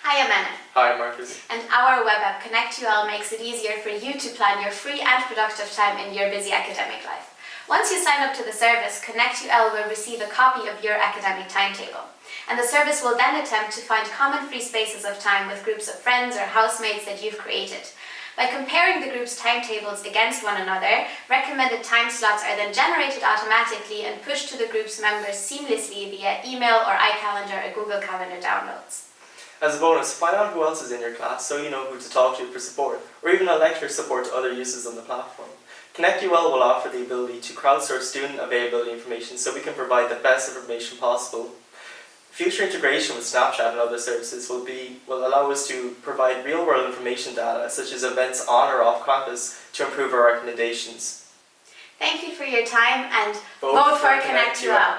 Hi, Amanda. Hi, Marcus. And our web app ConnectUL makes it easier for you to plan your free and productive time in your busy academic life. Once you sign up to the service, ConnectUL will receive a copy of your academic timetable. And the service will then attempt to find common free spaces of time with groups of friends or housemates that you've created. By comparing the group's timetables against one another, recommended time slots are then generated automatically and pushed to the group's members seamlessly via email or iCalendar or Google Calendar downloads. As a bonus, find out who else is in your class so you know who to talk to for support, or even a lecture support to other uses on the platform. ConnectUL will offer the ability to crowdsource student availability information so we can provide the best information possible. Future integration with Snapchat and other services will allow us to provide real-world information data such as events on or off campus to improve our recommendations. Thank you for your time and Vote vote for ConnectUL. ConnectUL.